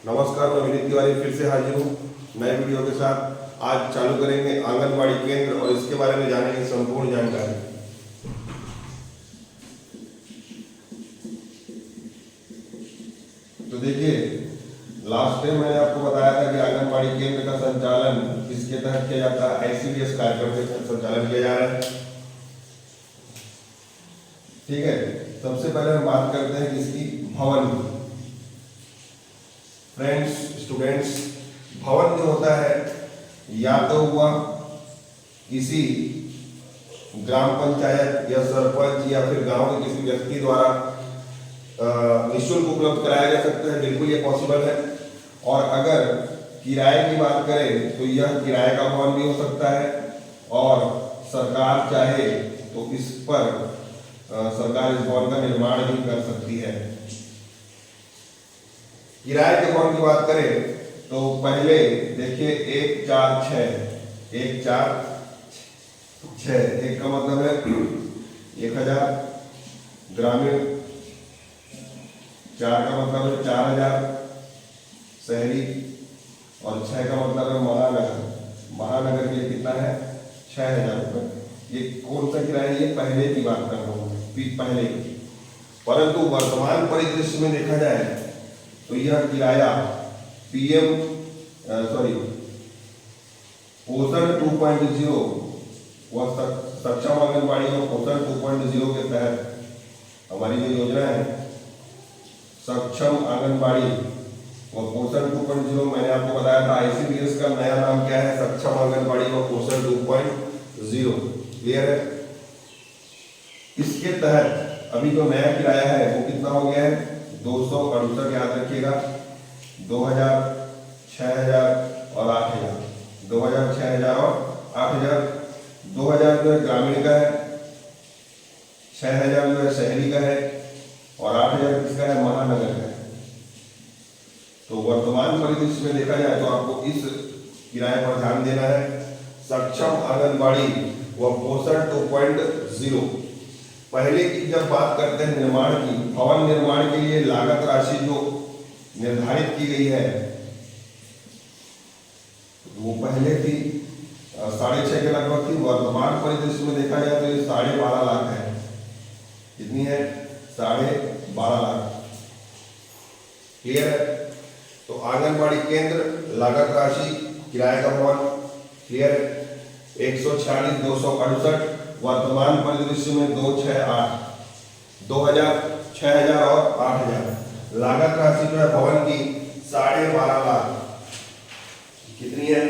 नमस्कार, मैं विनीत तिवारी फिर से हाजिर हूँ नए वीडियो के साथ। आज चालू करेंगे आंगनबाड़ी केंद्र और इसके बारे में जानेंगे संपूर्ण जानकारी। तो देखिए, लास्ट टाइम मैंने आपको बताया था कि आंगनबाड़ी केंद्र का संचालन किसके तहत किया जाता है। ICDS कार्यक्रम के तहत संचालन किया जा रहा है। ठीक है, सबसे पहले हम बात करते हैं किसकी, भवन की। फ्रेंड्स, स्टूडेंट्स, भवन जो होता है या तो हुआ किसी ग्राम पंचायत या सरपंच या फिर गांव के किसी व्यक्ति द्वारा निःशुल्क उपलब्ध कराया जा सकता है, बिल्कुल ये पॉसिबल है। और अगर किराए की बात करें तो यह किराए का भवन भी हो सकता है और सरकार चाहे तो इस पर सरकार इस भवन का निर्माण भी कर सकती है। किराए के भवन की बात करें तो पहले देखिए 1 4 6 1 4 6 एक का मतलब है 1000, ग्रामीण 4 का मतलब है 4000, शहरी और 6 का मतलब है महानगर। महानगर के लिए कितना है, 6000 रुपये। ये कौन सा किराया, ये पहले की बात कर रहा हूँ, पहले की। परंतु वर्तमान परिदृश्य में देखा जाए तो यह किराया पोषण 2.0 व सक्षम आंगनबाड़ी और पोषण 2.0 के तहत हमारी जो योजना है सक्षम आंगनबाड़ी व पोषण 2.0, मैंने आपको बताया था ICDS का नया नाम क्या है, सक्षम आंगनबाड़ी व पोषण 2.0। क्लियर है। इसके तहत अभी जो नया किराया है वो कितना हो गया है, 268। याद रखिएगा, 2000, 6000 और 8000। 2000, 6000 और 8000। 2000 जो है ग्रामीण का है, 6000 जो है शहरी का है और 8000 किसका है, महानगर का है। तो वर्तमान परिदृश्य में देखा जाए तो आपको इस किराए पर ध्यान देना है। सक्षम आंगनबाड़ी व पोषण 2.0। पहले की जब बात करते हैं निर्माण की, भवन निर्माण के लिए लागत राशि जो निर्धारित की गई है वो पहले थी 6.5 के लगभग थी। वर्तमान परिदृश्य में देखा जाए तो ये 12.5 लाख है। कितनी है, 12.5 लाख। क्लियर है। तो आंगनबाड़ी केंद्र, लागत राशि, किराए का भवन, क्लियर है। 146, 268, वर्तमान परिदृश्य में 268, 2000, 6000 और 8000। लागत राशि जो है भवन की 12.5 लाख। कितनी है,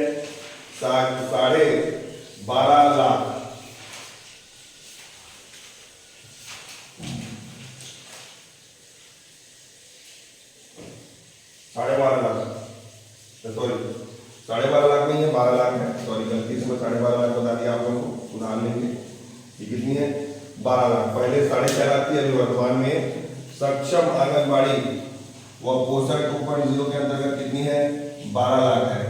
12.5 लाख। सॉरी 12.5 लाख नहीं है, 12 लाख है। सॉरी, गलती से मैं 12.5 लाख बता दिया आप लोगों को, सुधार लेंगे। ये कितनी है, 12 लाख। पहले 6.5 लाख थी, अभी वर्तमान में सक्षम आंगनबाड़ी व पोषण 2.0 के अंतर्गत कितनी है, 12 लाख है।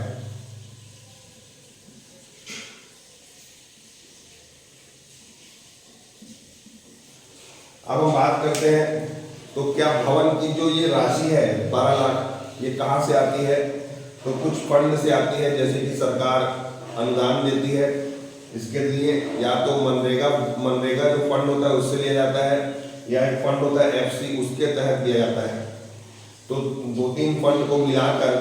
अब हम बात करते हैं तो क्या भवन की जो ये राशि है 12 लाख, ये कहाँ से आती है, तो कुछ फंड से आती है। जैसे कि सरकार अनुदान देती है इसके लिए, या तो मनरेगा जो फंड होता है उससे लिया जाता है, या एक फंड होता है FC, उसके तहत दिया जाता है। तो 2-3 फंड को मिलाकर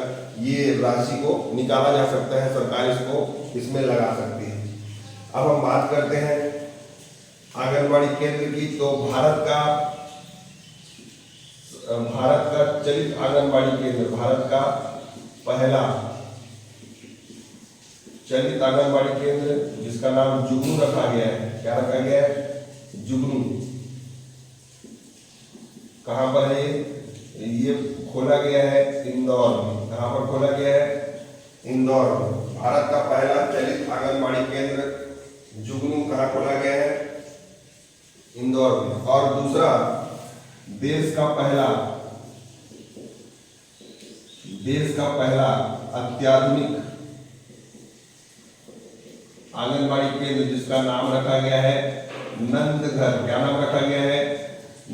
ये राशि को निकाला जा सकता है, सरकार इसको इसमें लगा सकती है। अब हम बात करते हैं आंगनबाड़ी केंद्र की। तो भारत का चलित आंगनबाड़ी केंद्र, भारत का पहला चलित आंगनबाड़ी केंद्र जिसका नाम जुगनू रखा गया है। क्या रखा गया है, जुगनू। कहां पर है ये खोला गया है, इंदौर में। कहां पर खोला गया है, इंदौर में। भारत का पहला चलित आंगनबाड़ी केंद्र जुगनू कहां खोला गया है, इंदौर में। और दूसरा देश का पहला अत्याधुनिक आंगनबाड़ी केंद्र जिसका नाम रखा गया है नंदघर। क्या नाम रखा गया है,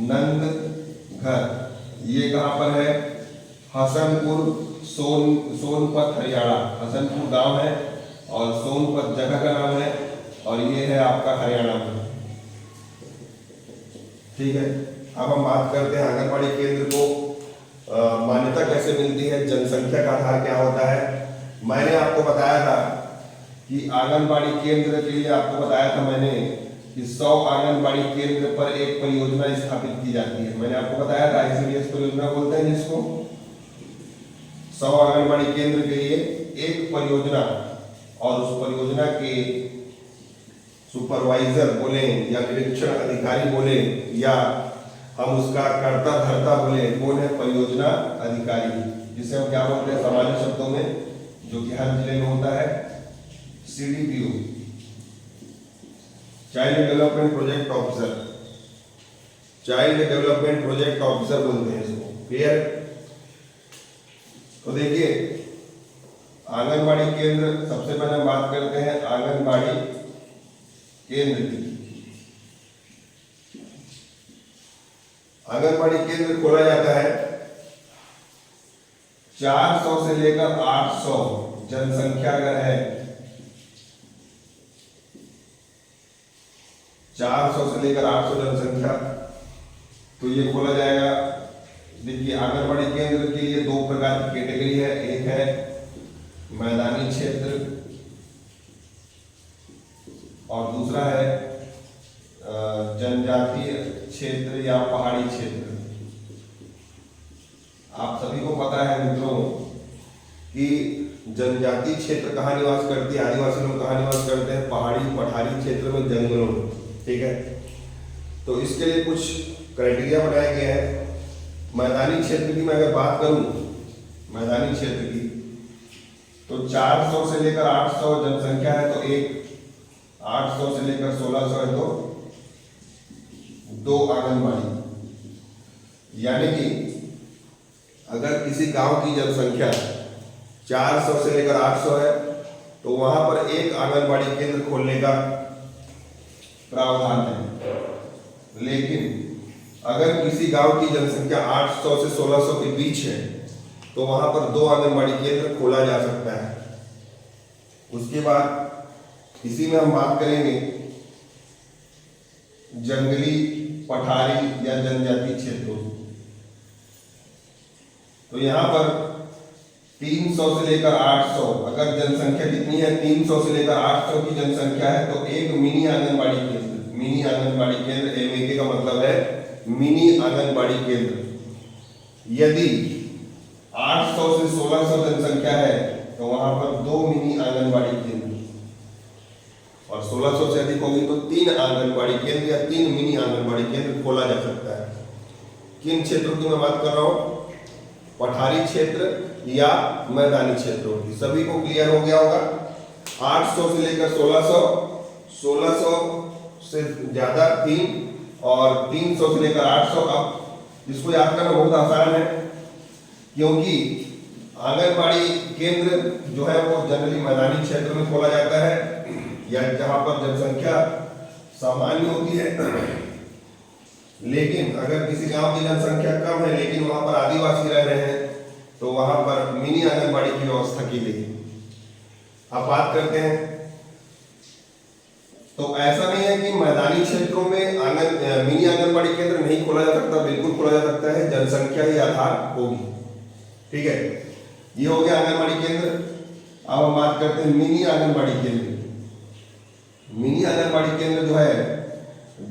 नंदघर। ये कहां पर है, हसनपुर सोनपत हरियाणा, हसनपुर गांव है और सोनपत जगह का नाम है और ये है आपका हरियाणा में। ठीक है, अब हम बात करते हैं आंगनबाड़ी केंद्र को मान्यता कैसे मिलती है, जनसंख्या का आधार क्या होता है। मैंने आपको बताया था कि आंगनबाड़ी केंद्र के लिए आपको बताया था मैंने कि 100 आंगनबाड़ी केंद्र पर एक परियोजना स्थापित की जाती है। मैंने आपको बताया था ICDS परियोजना बोलते हैं जिसको। 100 आंगनबाड़ी केंद्र के लिए एक परियोजना और उस परियोजना के सुपरवाइजर बोले या निरीक्षण अधिकारी बोले या हम उसका कर्ता धर्ता बोले, कौन है? परियोजना अधिकारी, जिसे हम क्या बोलते हैं सामान्य शब्दों में, जो कि हर जिले में होता है, CDPO, child development project officer, child development project officer बोलते हैं इसको। क्लियर? तो देखिए आंगनबाड़ी केंद्र, सबसे पहले हम बात करते हैं आंगनबाड़ी केंद्र की। आंगनबाड़ी केंद्र खोला जाता है 400 से लेकर 800 जनसंख्या अगर है, 400 से लेकर 800 जनसंख्या, तो ये खोला जाएगा। देखिए आंगनबाड़ी केंद्र के लिए 2 प्रकार की कैटेगरी है, एक है मैदानी क्षेत्र और दूसरा है जनजातीय क्षेत्र या पहाड़ी क्षेत्र। आप सभी को पता है मित्रों कि जनजातीय क्षेत्र कहाँ निवास करती है, आदिवासी लोग कहाँ निवास करते हैं? पहाड़ी पठारी क्षेत्र में, जंगलों में। ठीक है, तो इसके लिए कुछ क्राइटेरिया बनाए गए हैं। मैदानी क्षेत्र की मैं अगर बात करूं, मैदानी क्षेत्र की, तो 400 से लेकर 800 जनसंख्या है तो एक, 800 से लेकर 1600 है तो 2 आंगनबाड़ी। यानी कि अगर किसी गांव की जनसंख्या 400 से लेकर 800 है तो वहां पर एक आंगनबाड़ी केंद्र खोलने का प्रावधान है। लेकिन अगर किसी गांव की जनसंख्या 800 से 1600 के बीच है तो वहां पर 2 आंगनबाड़ी केंद्र खोला जा सकता है। उसके बाद इसी में हम बात करेंगे जंगली, पठारी या जनजातीय क्षेत्रों। तो यहाँ पर 300 से लेकर 800, अगर जनसंख्या कितनी है? 300 से लेकर 800 की जनसंख्या है तो एक मिनी आंगनबाड़ी केंद्र, मिनी आंगनबाड़ी केंद्र, MAK का मतलब है मिनी आंगनबाड़ी केंद्र। यदि 800 से 1600 जनसंख्या है तो वहां पर 2 मिनी आंगनबाड़ी केंद्र, और 1600 से अधिक होगी तो 3 आंगनबाड़ी केंद्र या 3 मिनी आंगनबाड़ी केंद्र खोला जा सकता है। किन क्षेत्रों की मैं बात कर रहा हूं? पठारी क्षेत्र या मैदानी क्षेत्रों की। सभी को क्लियर हो गया होगा। 800 से लेकर 1600, 1600 से ज्यादा 3 और 300 से लेकर 800। अब इसको याद करना बहुत आसान है क्योंकि आंगनबाड़ी केंद्र जो है वो जनरली मैदानी क्षेत्र में खोला जाता है या जहां पर जनसंख्या सामान्य होती है। लेकिन अगर किसी गांव की जनसंख्या कम है लेकिन वहां पर आदिवासी रह रहे हैं तो वहां पर मिनी आंगनबाड़ी की व्यवस्था की गई। अब बात करते हैं, तो ऐसा नहीं है कि मैदानी क्षेत्रों में मिनी आंगनबाड़ी केंद्र नहीं खोला जा सकता, बिल्कुल खोला जा सकता है, जनसंख्या ही आधार होगी। ठीक है, ये हो गया आंगनबाड़ी केंद्र। अब हम बात करते हैं मिनी आंगनबाड़ी केंद्र। मिनी आंगनबाड़ी केंद्र जो है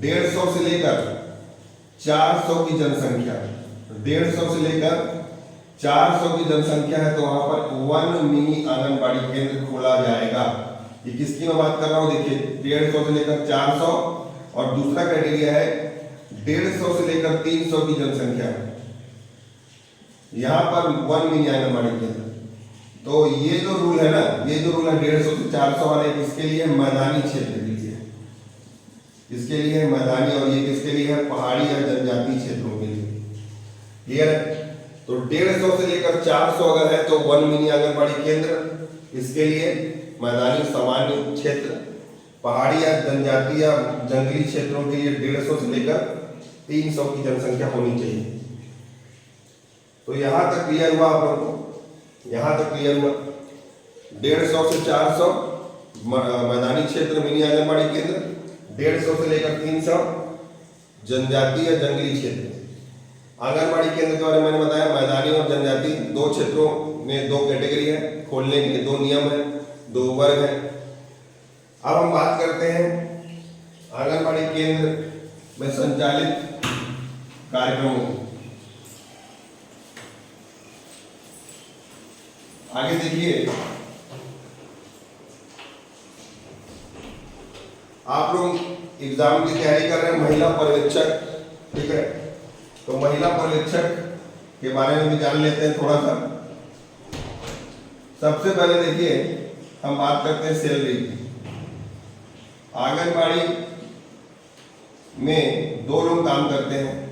150 से लेकर 400 की जनसंख्या, 150 से लेकर 400 की जनसंख्या है तो वहां पर 1 मिनी आंगनबाड़ी केंद्र खोला जाएगा। ये किसकी मैं बात कर रहा हूं? देखिए 150 से लेकर 400 और दूसरा क्राइटेरिया है 150 से लेकर 300 की जनसंख्या, यहां पर 1 मिनी आंगनबाड़ी केंद्र। तो ये जो रूल है ना, ये जो रूल है 150 से 400 वाले, किसके लिए? मैदानी क्षेत्र के लिए, किसके लिए है? मैदानी। और ये किसके लिए है? पहाड़ी या जनजातीय क्षेत्रों के लिए। क्लियर है? तो 150 से लेकर 400 अगर है तो 1 मिनी आंगनबाड़ी केंद्र, इसके लिए मैदानी सामान्य क्षेत्र, पहाड़ी या जनजातीय या जंगली क्षेत्रों के लिए 150 से लेकर 300 की जनसंख्या होनी चाहिए। तो यहाँ तक क्लियर हुआ आप लोगों को, यहाँ तक क्लियर हुआ। 150 से 400 मैदानी क्षेत्र मिनी आंगनबाड़ी केंद्र, 150 से लेकर 300 जनजातीय जंगली क्षेत्र। आंगनबाड़ी केंद्र के बारे में मैंने बताया, मैदानी और जनजाति दो क्षेत्रों में दो कैटेगरी है, खोलने के लिए दो नियम है, दो वर्ग है। अब हम बात करते हैं आंगनबाड़ी केंद्र में संचालित कार्यक्रमों की। आगे देखिए, आप लोग एग्जाम की तैयारी कर रहे हैं, महिला पर्यवेक्षक, ठीक है, तो महिला पर्यवेक्षक के बारे में भी जान लेते हैं थोड़ा सा। सबसे पहले देखिए हम बात करते हैं सैलरी की। आंगनबाड़ी में दो लोग काम करते हैं।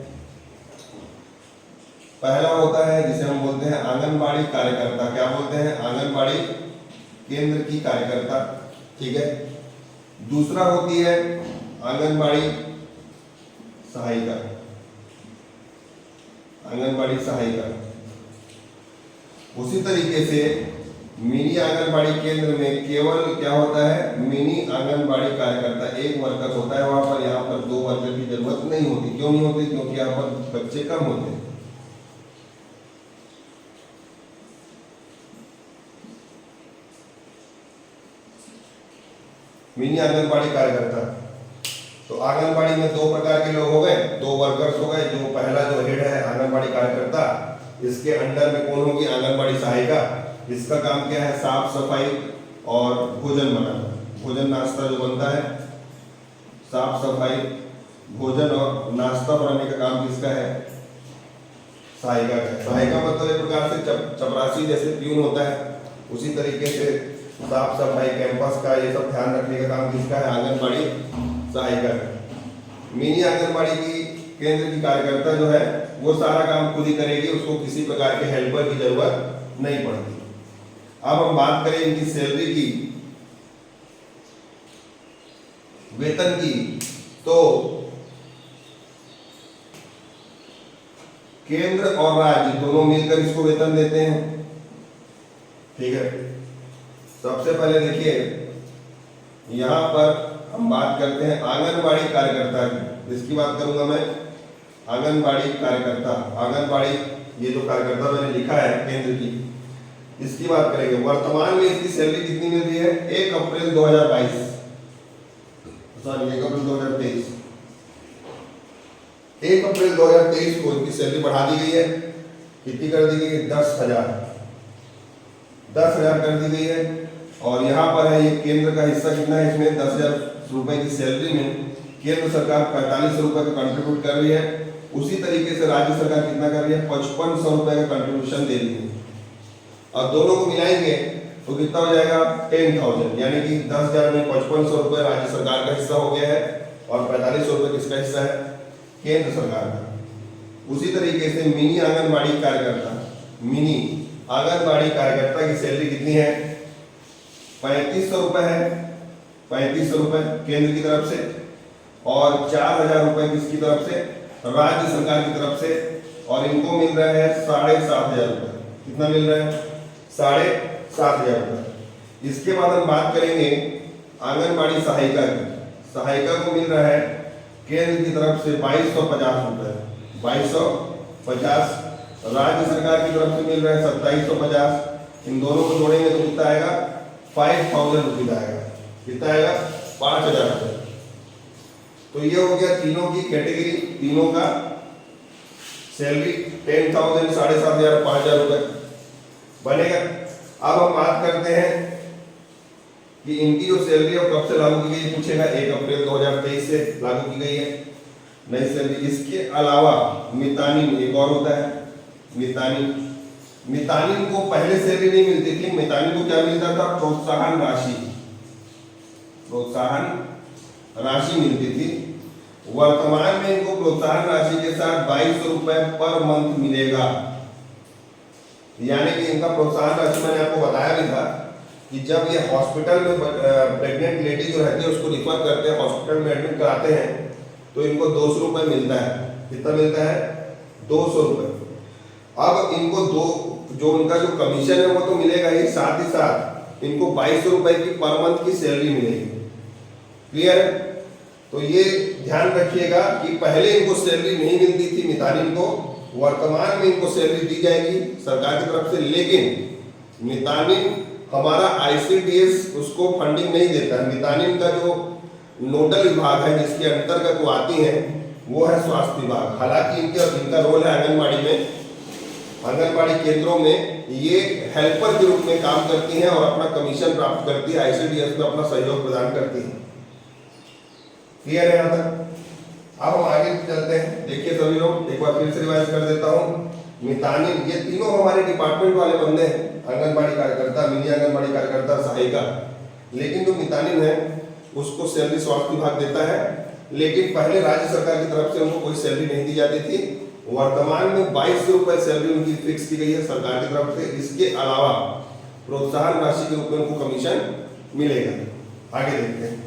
पहला होता है जिसे हम बोलते हैं आंगनबाड़ी कार्यकर्ता। क्या बोलते हैं? आंगनबाड़ी केंद्र की कार्यकर्ता, ठीक है। दूसरा होती है आंगनबाड़ी सहायिका, आंगनबाड़ी सहायिका। उसी तरीके से मिनी आंगनबाड़ी केंद्र में केवल क्या होता है? मिनी आंगनबाड़ी कार्यकर्ता, एक वर्कर होता है वहां पर। यहाँ पर दो वर्कर की जरूरत नहीं होती। क्यों नहीं होती? क्योंकि यहाँ पर बच्चे कम होते हैं। मिनी आंगनबाड़ी कार्यकर्ता, तो आंगनबाड़ी में दो प्रकार के लोग हो गए, दो वर्कर्स हो गए। जो पहला जो हेड है आंगनबाड़ी कार्यकर्ता, इसके अंडर में कौन होगी? आंगनबाड़ी सहायिका। इसका काम क्या है? साफ सफाई और भोजन बनाना, भोजन नाश्ता जो बनता है, साफ सफाई, भोजन और नाश्ता बनाने का काम किसका है? सहायिका का। सहायिका मतलब एक प्रकार से चपरासी जैसे प्यून होता है, उसी तरीके से साफ सफाई, कैंपस का ये सब ध्यान रखने का काम किसका है? आंगनबाड़ी सहायिका का। मिनी आंगनबाड़ी की केंद्र की कार्यकर्ता जो है वो सारा काम खुद ही करेगी, उसको किसी प्रकार के हेल्पर की जरूरत नहीं पड़ती। अब हम बात करें इनकी सैलरी की, वेतन की, तो केंद्र और राज्य दोनों मिलकर इसको वेतन देते हैं, ठीक है। सबसे पहले देखिए यहां पर हम बात करते हैं आंगनबाड़ी कार्यकर्ता की। इसकी बात करूंगा मैं, आंगनबाड़ी कार्यकर्ता। आंगनबाड़ी ये जो कार्यकर्ता मैंने लिखा है केंद्र की, इसकी बात करेंगे। वर्तमान में इसकी सैलरी कितनी मिल रही है? 1 अप्रैल 2022, सॉरी 1 अप्रैल 2023, 1 अप्रैल 2023 को इनकी सैलरी बढ़ा दी गई है। कितनी कर दी गई है? 10,000 कर दी गई है। और यहाँ पर है ये केंद्र का हिस्सा कितना है इसमें? 10,000 रुपए की सैलरी में केंद्र सरकार 4500 रुपए का कंट्रीब्यूट कर रही है। उसी तरीके से राज्य सरकार कितना कर रही है? 5500 रुपए का कंट्रीब्यूशन दे रही है। और दोनों को मिलाएंगे तो कितना हो जाएगा? 10,000, यानी कि 10,000 में 5500 रुपए राज्य सरकार का हिस्सा हो गया है और 4500 रुपए किसका हिस्सा है? केंद्र सरकार का। उसी तरीके से मिनी आंगनबाड़ी कार्यकर्ता, मिनी आंगनबाड़ी कार्यकर्ता की सैलरी कितनी है? 3500 रुपए है, 3500 रुपए केंद्र की तरफ से, और 4000 रुपए किसकी तरफ से? राज्य सरकार की तरफ से। और इनको मिल रहा है 7,500 रुपए। कितना मिल रहा है? 7,500 रुपए। इसके बाद हम बात करेंगे आंगनबाड़ी सहायिका की। सहायिका को मिल रहा है केंद्र की तरफ से 2250 रुपए, 2250। राज्य सरकार की तरफ से मिल रहा है 2750। इन दोनों को जोड़ेंगे तो कितना आएगा? 5,000 रुपीज आएगा। कितना आएगा? 5,000 रुपए। तो ये हो गया तीनों की कैटेगरी, तीनों का सैलरी 10,000, 7,500, 5,000 रुपए बनेगा। अब हम बात करते हैं कि इनकी जो सैलरी है कब से लागू की गई पूछेगा। 1 अप्रैल 2023 से लागू की गई है नई सैलरी। इसके अलावा मितानिन एक और होता है, मितानिन। मितानिन को पहले सैलरी नहीं मिलती थी। मितानिन को क्या मिलता था? प्रोत्साहन राशि, प्रोत्साहन राशि मिलती थी। वर्तमान में इनको प्रोत्साहन राशि के साथ 2200 रुपए पर मंथ मिलेगा। यानी कि इनका प्रोत्साहन राशि मैंने आपको बताया भी था कि जब ये हॉस्पिटल में प्रेग्नेंट लेडी जो रहती है उसको रिफर करते हैं, हॉस्पिटल में एडमिट कराते हैं, तो इनको 200 रुपए मिलता है। कितना मिलता है? 200 रुपए। अब इनको दो जो उनका जो कमीशन है वो तो मिलेगा ही, साथ ही साथ इनको 2200 रुपए की पर मंथ की सैलरी मिलेगी। क्लियर है? तो ये ध्यान रखिएगा कि पहले इनको सैलरी नहीं मिलती थी मितानिन को, वर्तमान में इनको सैलरी दी जाएगी सरकार की तरफ से, लेकिन मितानिन हमारा आईसीडीएस उसको फंडिंग नहीं देता है। मितानिन का जो नोडल विभाग है जिसके अंतर्गत वो आती हैं वो है स्वास्थ्य विभाग। हालांकि इनका रोल है आंगनबाड़ी में, आंगनबाड़ी केंद्रों में ये हेल्पर के रूप में काम करती हैं और अपना कमीशन प्राप्त करती है, आईसीडीएस में अपना सहयोग प्रदान करती है। क्लियर है यहाँ तक? अब हम आगे चलते हैं। देखिए सभी लोग, एक बार फिर से रिवाइज कर देता हूँ। मितानिन ये तीनों हमारे डिपार्टमेंट वाले बंदे हैं, आंगनबाड़ी कार्यकर्ता, मिनी आंगनबाड़ी कार्यकर्ता, सहायिका। लेकिन जो मितानिन है उसको सैलरी स्वास्थ्य विभाग देता है, लेकिन पहले राज्य सरकार की तरफ से उनको कोई सैलरी नहीं दी जाती थी। वर्तमान में 2200 रुपए सैलरी उनकी फिक्स की गई है सरकार की तरफ से। इसके अलावा प्रोत्साहन राशि के रूप में उनको कमीशन मिलेगा। आगे देखते हैं।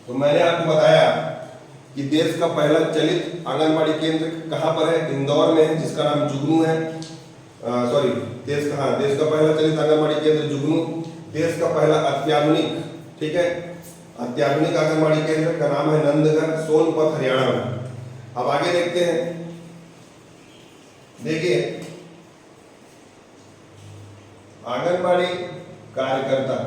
तो मैंने आपको बताया कि देश का पहला चलित आंगनबाड़ी केंद्र कहाँ पर है? इंदौर में है, जिसका नाम जुगनू है। देश का पहला चलित आंगनबाड़ी केंद्र जुगनू, देश का पहला अत्याधुनिक, ठीक है, अत्याधुनिक आंगनबाड़ी केंद्र का नाम है नंदगढ़, सोनपत, हरियाणा में। अब आगे देखते हैं। देखिए आंगनबाड़ी कार्यकर्ता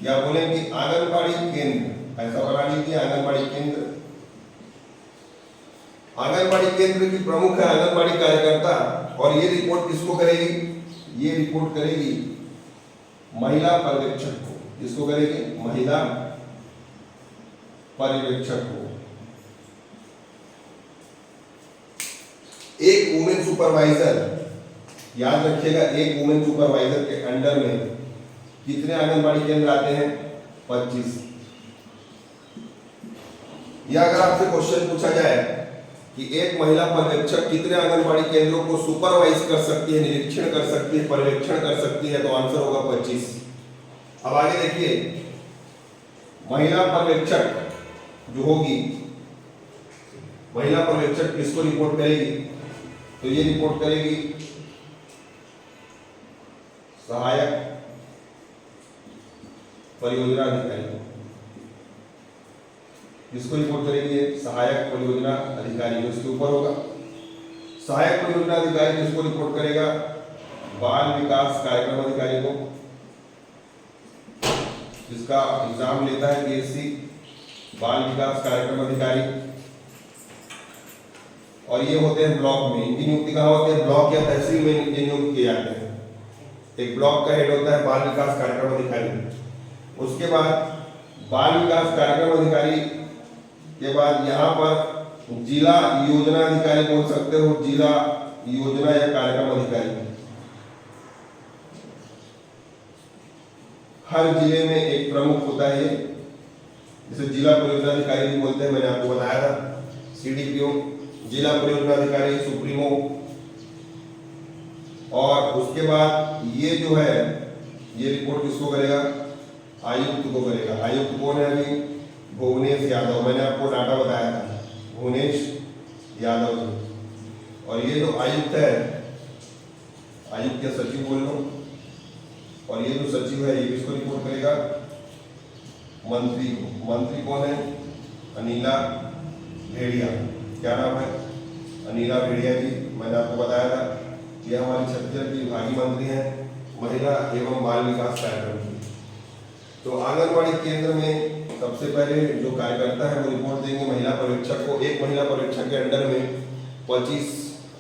या बोले कि आंगनबाड़ी केंद्र, ऐसा बना लीजिए आंगनबाड़ी केंद्र। आंगनबाड़ी केंद्र की प्रमुख है आंगनबाड़ी कार्यकर्ता, और ये रिपोर्ट किसको करेगी? ये रिपोर्ट करेगी महिला पर्यवेक्षक को। किसको करेगी? महिला पर्यवेक्षक को। एक वुमेन सुपरवाइजर, याद रखिएगा, एक वुमेन सुपरवाइजर के अंडर में कितने आंगनबाड़ी केंद्र आते हैं? 25। या अगर आपसे क्वेश्चन पूछा जाए कि एक महिला पर्यवेक्षक कितने आंगनबाड़ी केंद्रों को सुपरवाइज कर सकती है, निरीक्षण कर सकती है, पर्यवेक्षण कर सकती है, तो आंसर होगा 25। अब आगे देखिए, महिला पर्यवेक्षक जो होगी, महिला पर्यवेक्षक किसको रिपोर्ट करेगी? तो ये रिपोर्ट करेगी सहायक परियोजना अधिकारी को। किसको रिपोर्ट करेगी? सहायक परियोजना अधिकारी, जो इसके ऊपर होगा। सहायक परियोजना अधिकारी किसको रिपोर्ट करेगा? बाल विकास कार्यक्रम अधिकारी को, जिसका एग्जाम लेता है पीएससी, बाल विकास कार्यक्रम अधिकारी। और ये होते हैं ब्लॉक में, इनकी नियुक्ति कहाँ होती है? ब्लॉक या तहसील में ये नियुक्त किए जाते हैं। एक ब्लॉक का हेड होता है बाल विकास कार्यक्रम अधिकारी। उसके बाद बाल विकास कार्यक्रम अधिकारी के बाद यहाँ पर जिला योजना अधिकारी बोल सकते हो, जिला योजना या कार्यक्रम अधिकारी। हर जिले में एक प्रमुख होता है, जिसे जिला परियोजना अधिकारी भी बोलते हैं, मैंने आपको बताया था। सीडीपीओ, जिला परियोजना अधिकारी, सुप्रीमो। और उसके बाद ये जो है, ये रिपोर्ट किसको करेगा? आयुक्त को करेगा। आयुक्त कौन है? अभी भुवनेश यादव, मैंने आपको डाटा बताया था, भुवनेश यादव जी। और ये जो आयुक्त है, आयुक्त या सचिव बोल लो, और ये जो सचिव है ये किसको रिपोर्ट करेगा? मंत्री को। मंत्री कौन है? अनिला भेड़िया। क्या नाम है? अनिला भेड़िया जी। मैंने आपको बताया था ये हमारी छत्तीसगढ़ की विभागीय मंत्री हैं, महिला एवं बाल विकास कार्यक्रम की। तो आंगनबाड़ी केंद्र में सबसे पहले जो कार्यकर्ता है वो रिपोर्ट देंगे महिला पर्यवेक्षक को। एक महिला पर्यवेक्षक के अंडर में 25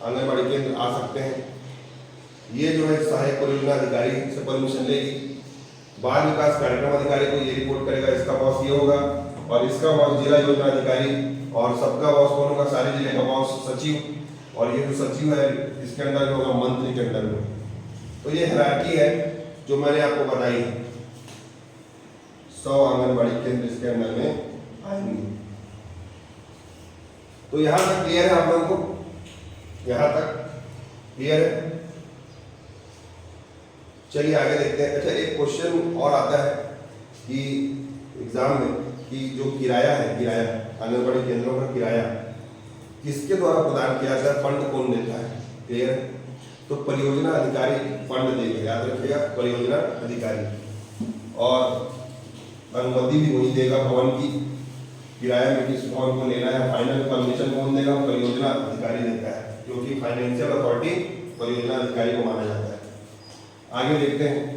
आंगनबाड़ी केंद्र आ सकते हैं। ये जो है सहायक परियोजना अधिकारी से परमिशन लेगी। बाल विकास कार्यक्रम अधिकारी को ये रिपोर्ट करेगा, इसका बॉस ये होगा, और इसका बॉस जिला योजना अधिकारी, और सबका बॉस कौन होगा? सारे जिले का बॉस सचिव। और ये जो सचिव है इसके अंदर जो होगा मंत्री के अंडर में। तो ये हायरार्की है जो मैंने आपको बताई है। 100 आंगनबाड़ी केंद्र इसके अंदर में आएंगे। तो यहां तक क्लियर है आप लोगों को? यहां तक क्लियर है? चलिए आगे देखते हैं। अच्छा, एक क्वेश्चन और आता है कि एग्जाम में कि जो किराया है, किराया आंगनबाड़ी केंद्रों का किराया किसके द्वारा प्रदान किया जाता है, फंड कौन देता है, क्लियर है। तो परियोजना अधिकारी फंड देगा, याद रखिएगा, परियोजना अधिकारी। और अनुमति भी वही देगा भवन की, किराया में किस भवन को लेना है, फाइनल परमिशन कौन देगा, परियोजना अधिकारी देता है, जो कि फाइनेंशियल अथॉरिटी परियोजना अधिकारी को माना जाता है। आगे देखते हैं।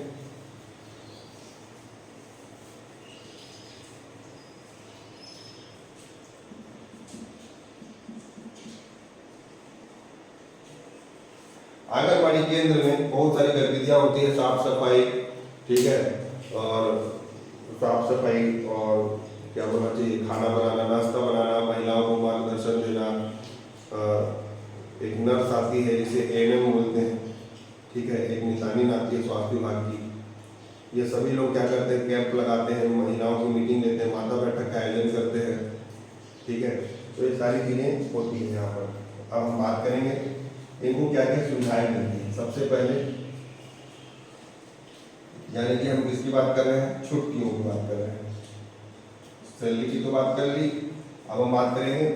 आंगनबाड़ी केंद्र में बहुत सारी गतिविधियां होती है, साफ सफाई, ठीक है, और साफ सफाई और क्या बोलना चाहिए, खाना बनाना, नाश्ता बनाना, महिलाओं को मार्गदर्शन देना, एक नर्स आती है जिसे एएनएम बोलते हैं, ठीक है, एक निशानी आती है स्वास्थ्य विभाग की। ये सभी लोग क्या करते हैं, कैंप लगाते हैं, महिलाओं की मीटिंग लेते हैं, माता बैठक का आयोजन करते हैं, ठीक है। तो ये सारी चीज़ें होती हैं यहाँ पर। अब हम बात करेंगे इनको क्या क्या सुविधाएं मिलती हैं। सबसे पहले यानी कि हम किसकी बात कर रहे हैं, छुट्टियों की बात कर रहे हैं। सैलरी की तो बात कर ली, अब हम बात करेंगे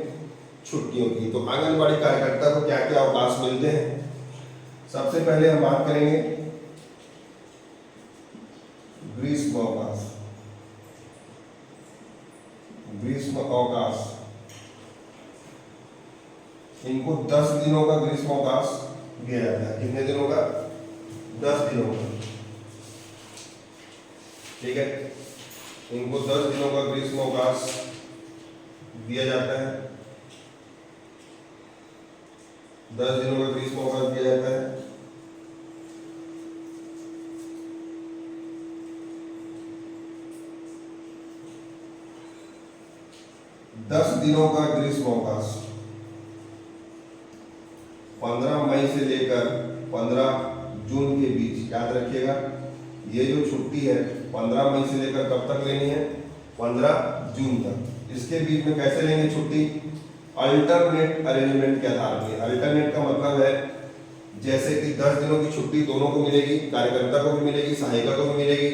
छुट्टियों की। तो आंगनबाड़ी कार्यकर्ता को क्या क्या अवकाश मिलते हैं। सबसे पहले हम बात करेंगे ग्रीष्म अवकाश। ग्रीष्म अवकाश, इनको 10 दिनों का ग्रीष्म अवकाश दिया जाता है। कितने दिनों का, 10 दिनों का, ठीक है। इनको 10 दिनों का ग्रीष्म अवकाश दिया जाता है, 10 दिनों का ग्रीष्म अवकाश दिया जाता है। दस दिनों का ग्रीष्म अवकाश 15 मई से लेकर 15 जून के बीच, याद रखिएगा। ये जो छुट्टी है 15 मई से लेकर कब तक लेनी है, 15 जून तक। इसके बीच में कैसे लेंगे छुट्टी, अल्टरनेट अरेंजमेंट के आधार पर। अल्टरनेट का मतलब है जैसे कि 10 दिनों की छुट्टी दोनों को मिलेगी, कार्यकर्ता को भी मिलेगी, सहायिका को भी मिलेगी।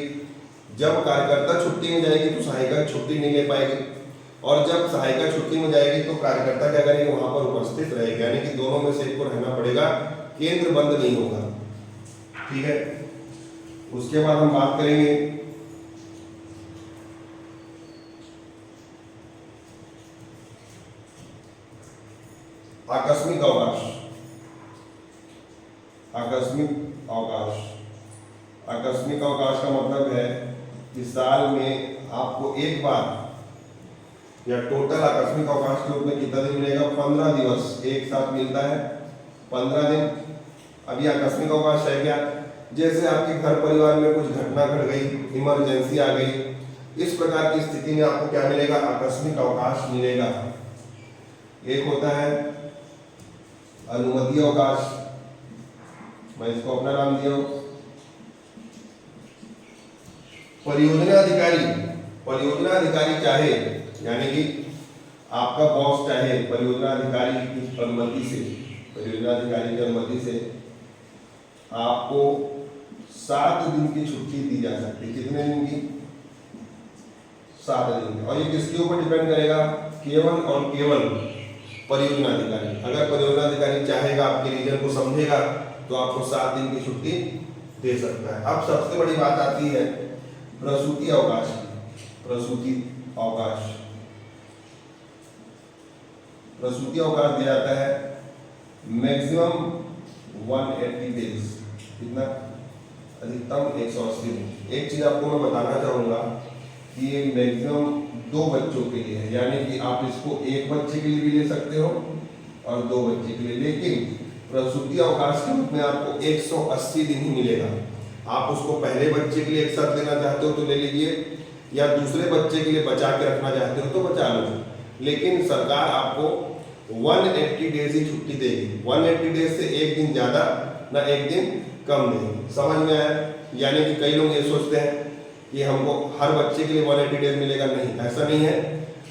जब कार्यकर्ता छुट्टी में जाएगी तो सहायिका छुट्टी नहीं ले पाएगी, और जब सहायिका छुट्टी में जाएगी तो कार्यकर्ता क्या करेंगे, वहां पर उपस्थित रहेगा, यानी कि दोनों में से एक को रहना पड़ेगा, केंद्र बंद नहीं होगा, ठीक है। उसके बाद हम बात करेंगे आकस्मिक अवकाश। आकस्मिक अवकाश, आकस्मिक अवकाश का मतलब है कि साल में आपको एक बार या टोटल आकस्मिक अवकाश के रूप में कितना दिन मिलेगा, 15 दिवस एक साथ मिलता है, 15 दिन। अभी आकस्मिक अवकाश है क्या, जैसे आपके घर परिवार में कुछ घटना घट गई, इमरजेंसी आ गई, इस प्रकार की स्थिति में आपको क्या मिलेगा, आकस्मिक अवकाश मिलेगा। एक होता है अनुमति अवकाश, मैं इसको अपना नाम दिया हूं, परियोजना अधिकारी। परियोजना अधिकारी चाहे, यानी कि आपका बॉस चाहे, परियोजना अधिकारी की अनुमति से, परियोजना अधिकारी की अनुमति से आपको 7 दिन की छुट्टी दी जा सकती है। कितने दिन की, 7 दिन। और ये किसके ऊपर डिपेंड करेगा, केवल और केवल परियोजना अधिकारी। अगर परियोजना अधिकारी चाहेगा, आपके रीजन को समझेगा, तो आपको 7 दिन की छुट्टी दे सकता है। अब सबसे बड़ी बात आती है प्रसूति अवकाश की। प्रसूति अवकाश, प्रसूति अवकाश दिया जाता है मैक्सिमम 180 डेज, कितना, अधिकतम 180 दिन। एक चीज आपको मैं बताना चाहूंगा कि ये मैक्सिमम 2 बच्चों के लिए है, यानी कि आप इसको एक बच्चे के लिए भी ले सकते हो और 2 बच्चे के लिए, लेकिन प्रसूति अवकाश के रूप में आपको 180 दिन ही मिलेगा। आप उसको पहले बच्चे के लिए एक साथ लेना चाहते हो तो ले लीजिए, या दूसरे बच्चे के लिए बचा के रखना चाहते हो तो बचा लो, लेकिन सरकार आपको 180 डेज ही छुट्टी देगी। 180 डेज से एक दिन ज्यादा ना एक दिन कम देगी। समझ में आया। यानी कि कई लोग ये सोचते हैं कि हमको हर बच्चे के लिए 180 डेज मिलेगा, नहीं, ऐसा नहीं है।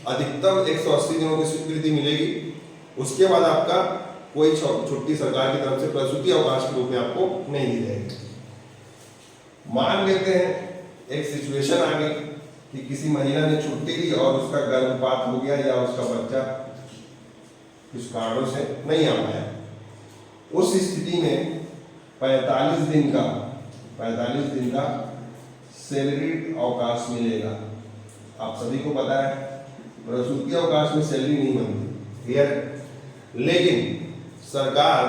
अधिकतम 180 दिनों की स्वीकृति मिलेगी, उसके बाद आपका कोई छुट्टी सरकार की तरफ से प्रसूति अवकाश के रूप में आपको नहीं दी जाएगी। मान लेते हैं एक सिचुएशन आ गई कि किसी महिला ने छुट्टी ली और उसका गर्भपात हो गया या उसका बच्चा कुछ कारणों से नहीं आ पाया, उस स्थिति में 45 दिन का सैलरीड अवकाश मिलेगा। आप सभी को पता है प्रसूति अवकाश में सैलरी नहीं बनती, क्लियर। लेकिन सरकार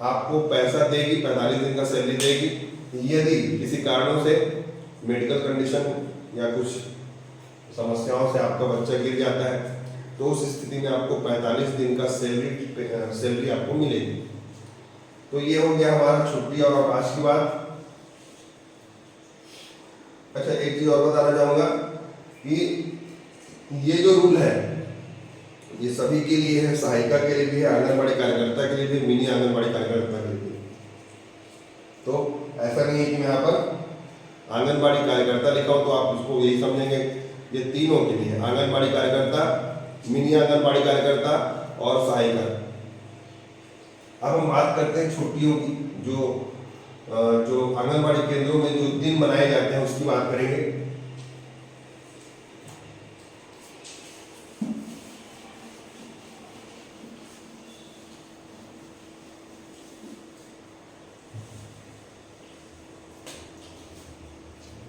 आपको पैसा देगी, 45 दिन का सैलरी देगी यदि किसी कारणों से मेडिकल कंडीशन या कुछ समस्याओं से आपका बच्चा गिर जाता है, तो उस स्थिति में आपको 45 दिन का सैलरी आपको मिलेगी। तो ये हो गया हमारा छुट्टी और अवकाश की बात। अच्छा, एक चीज और बताना चाहूंगा कि ये जो रूल है ये सभी के लिए है, सहायिका के लिए भी है, आंगनबाड़ी कार्यकर्ता के लिए भी, मिनी आंगनबाड़ी कार्यकर्ता के लिए भी। तो ऐसा नहीं है कि मैं यहाँ पर आंगनबाड़ी कार्यकर्ता लिखा हूं तो आप उसको यही समझेंगे, ये तीनों के लिए, आंगनबाड़ी कार्यकर्ता, मिनी आंगनबाड़ी कार्यकर्ता और सहायिका। अब हम बात करते हैं छुट्टियों की, जो आंगनबाड़ी केंद्रों में जो दिन मनाए जाते हैं उसकी बात करेंगे।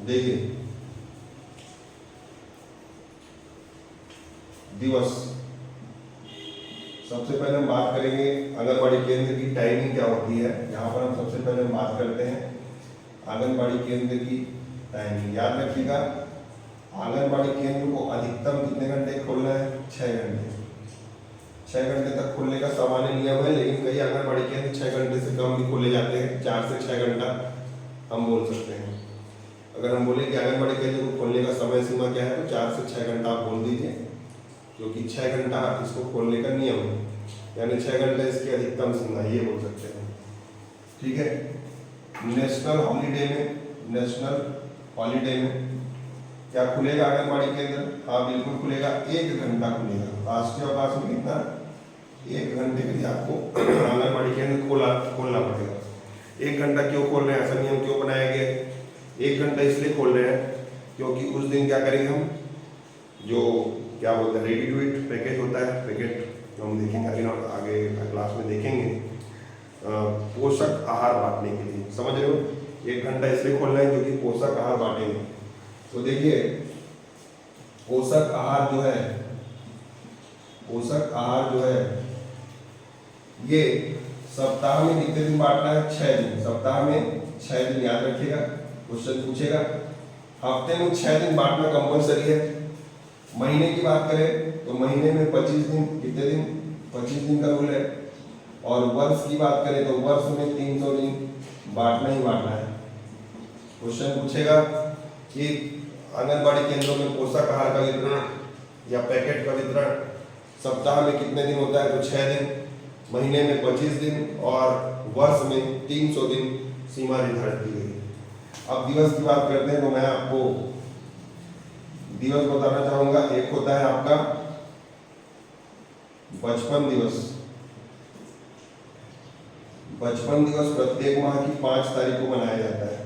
देखिए, दिवस, सबसे पहले हम बात करेंगे आंगनबाड़ी केंद्र की टाइमिंग क्या होती है। यहाँ पर हम सबसे पहले बात करते हैं आंगनबाड़ी केंद्र की टाइमिंग। याद रखिएगा, आंगनबाड़ी केंद्र को अधिकतम कितने घंटे खोलना है? 6 घंटे। 6 घंटे तक खोलने का सामान्य नियम है, लेकिन कई आंगनबाड़ी केंद्र 6 घंटे से कम भी खोले जाते हैं। 4 से 6 घंटा हम बोल सकते हैं। अगर हम बोले कि आंगनबाड़ी केंद्र को खोलने का समय सीमा क्या है, तो 4 से 6 घंटा आप बोल दीजिए, क्योंकि 6 घंटा इसको खोलने का नियम है, यानी 6 घंटे इसकी अधिकतम सीमा, ये बोल सकते हैं। ठीक है। नेशनल हॉलीडे में क्या खुलेगा आंगनबाड़ी केंद्र? हाँ, बिल्कुल खुलेगा। 1 घंटा खुलेगा। राष्ट्रीय अवकाश में कितना? 1 घंटे के लिए आपको आंगनबाड़ी केंद्र खोलना पड़ेगा। 1 घंटा क्यों खोल रहे हैं, ऐसा नियम क्यों बनाया गया है? 1 घंटा इसलिए खोल रहे हैं क्योंकि उस दिन क्या करेंगे हम, जो क्या बोलते हैं रेडी टू ईट पैकेज होता है, पैकेट हम देखेंगे आगे क्लास में देखेंगे, पोषक आहार बांटने के लिए। समझ रहे हो? 1 घंटा इसलिए खोल रहे हैं क्योंकि पोषक आहार बांटेंगे। तो देखिए, पोषक आहार जो है ये सप्ताह में कितने दिन बांटना है? 6 दिन। सप्ताह में 6 दिन, याद रखिएगा, क्वेश्चन पूछेगा। हफ्ते में 6 दिन बांटना कंपलसरी है। महीने की बात करें तो महीने में 25 दिन, कितने दिन? 25 दिन का रूल है। और वर्ष की बात करें तो वर्ष में 300 दिन बांटना ही बांटना है। क्वेश्चन पूछेगा कि आंगनबाड़ी केंद्रों में पोषक आहार का वितरण या पैकेट का वितरण सप्ताह में कितने दिन होता है? तो 6 दिन, महीने में 25 दिन और वर्ष में 300 दिन सीमा निर्धारित की गई। अब दिवस की बात करते हैं तो मैं आपको दिवस बताना चाहूंगा। एक होता है आपका बचपन दिवस। बचपन दिवस प्रत्येक माह की 5 तारीख को मनाया जाता है।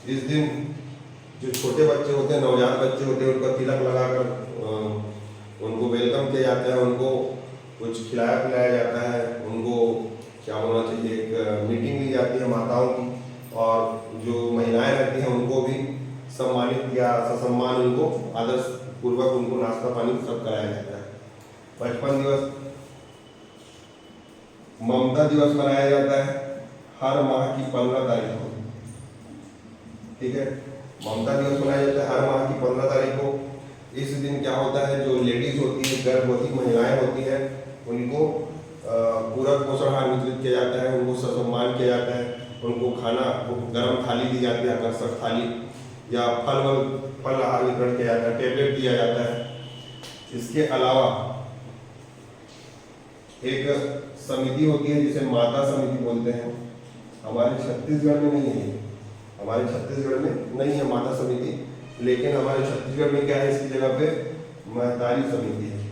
इस दिन जो छोटे बच्चे होते हैं, नवजात बच्चे होते हैं, उनका तिलक लगाकर उनको वेलकम किया जाता है, उनको कुछ खिलाया पिलाया जाता है, उनको क्या होना चाहिए, एक मीटिंग ली जाती है माताओं की, और जो महिलाएं रहती हैं उनको भी सम्मानित या ससम्मान, उनको आदर पूर्वक उनको नाश्ता पानी सब कराया जाता है। बचपन दिवस। ममता दिवस मनाया जाता है हर माह की 15 तारीख को। ठीक है, ममता दिवस मनाया जाता है हर माह की 15 तारीख को। इस दिन क्या होता है, जो लेडीज होती है, गर्भवती महिलाएं होती है, उनको पूरक पोषण आहार वितरित किया जाता है, उनको सम्मान किया जाता है, उनको खाना, गर्म थाली दी जाती है, आकर्षक थाली, या फल आहार वितरण किया जाता है, टेबलेट दिया जाता है। इसके अलावा एक समिति होती है जिसे माता समिति बोलते हैं। हमारे छत्तीसगढ़ में नहीं है, हमारे छत्तीसगढ़ में नहीं है माता समिति, लेकिन हमारे छत्तीसगढ़ में क्या है, इसकी जगह पे महतारी समिति है।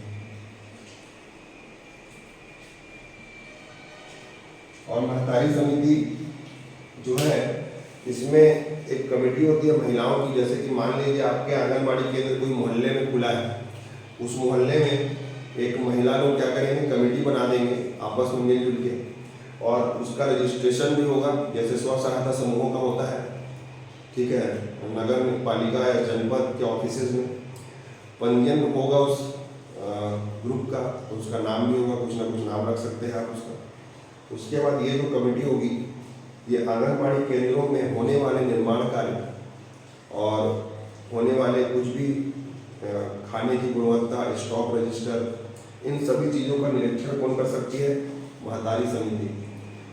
और महतारी समिति जो है इसमें एक कमेटी होती है महिलाओं की, जैसे कि मान लीजिए आपके आंगनबाड़ी केंद्र कोई मोहल्ले में खुला है, उस मोहल्ले में एक महिला लोग क्या करेंगे, कमेटी बना देंगे आपस में मिलजुल के, और उसका रजिस्ट्रेशन भी होगा जैसे स्व सहायता समूहों का होता है, ठीक है, नगर पालिका या जनपद के ऑफिस में पंजीयन होगा उस ग्रुप का, तो उसका नाम भी होगा, कुछ ना कुछ नाम रख सकते हैं आप उसका। उसके बाद ये जो कमेटी होगी ये आंगनबाड़ी केंद्रों में होने वाले निर्माण कार्य और होने वाले कुछ भी खाने की गुणवत्ता, स्टॉक रजिस्टर, इन सभी चीज़ों का निरीक्षण कौन कर सकती है, महतारी समिति,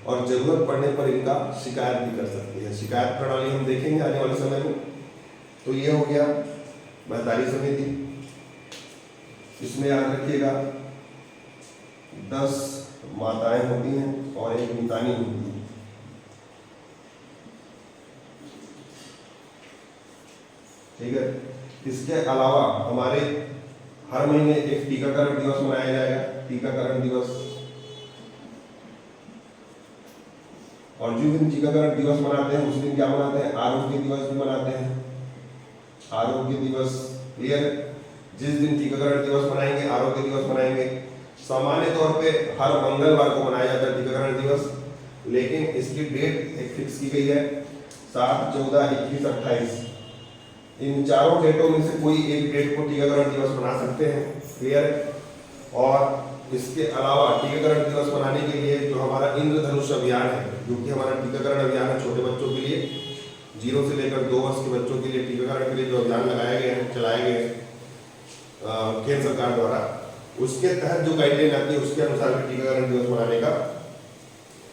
और जरूरत पड़ने पर इनका शिकायत भी कर सकती है। शिकायत प्रणाली हम देखेंगे आने वाले समय में। तो ये हो गया महतारी समिति। इसमें याद रखिएगा 10 माताएं होती हैं और एक मितानी होती है। ठीक है, इसके अलावा हमारे हर महीने एक टीकाकरण दिवस मनाया जाएगा, टीकाकरण दिवस। और जिस दिन टीकाकरण दिवस मनाते हैं उस दिन क्या मनाते हैं, आरोग्य दिवस भी मनाते हैं। आरोग्य दिवस क्लियर, जिस दिन टीकाकरण दिवस मनाएंगे आरोग्य दिवस मनाएंगे। सामान्य तौर पे हर मंगलवार को मनाया जाता है टीकाकरण दिवस, लेकिन इसकी डेट एक फिक्स की गई है 7, 14, 21, 28। इन चारों डेटों में से कोई एक डेट को टीकाकरण दिवस मना सकते हैं, क्लियर। और इसके अलावा टीकाकरण दिवस मनाने के लिए जो हमारा इंद्रधनुष अभियान है, जो कि हमारा टीकाकरण अभियान है छोटे बच्चों के लिए, 0 से लेकर 2 वर्ष के बच्चों के लिए टीकाकरण के लिए जो अभियान लगाए गए हैं, चलाए गए हैं केंद्र सरकार द्वारा, उसके तहत जो गाइडलाइन आती है उसके अनुसार भी टीकाकरण दिवस मनाने का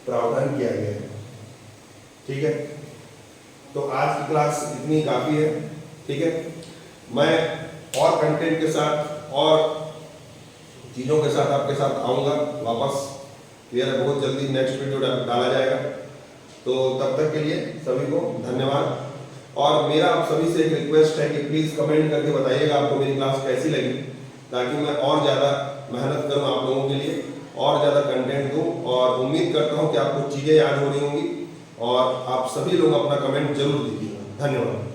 प्रावधान किया गया है। ठीक है, तो आज की क्लास इतनी काफ़ी है। ठीक है, मैं और कंटेंट के साथ और चीज़ों के साथ आपके साथ आऊँगा वापस, क्लियर है, बहुत जल्दी नेक्स्ट वीडियो डाला जाएगा। तो तब तक के लिए सभी को धन्यवाद। और मेरा आप सभी से एक रिक्वेस्ट है कि प्लीज़ कमेंट करके बताइएगा आपको मेरी क्लास कैसी लगी, ताकि मैं और ज़्यादा मेहनत करूँ आप लोगों के लिए, और ज़्यादा कंटेंट दूँ। और उम्मीद करता हूँ कि आपको चीज़ें याद हो रही होंगी और आप सभी लोग अपना कमेंट जरूर दीजिएगा। धन्यवाद।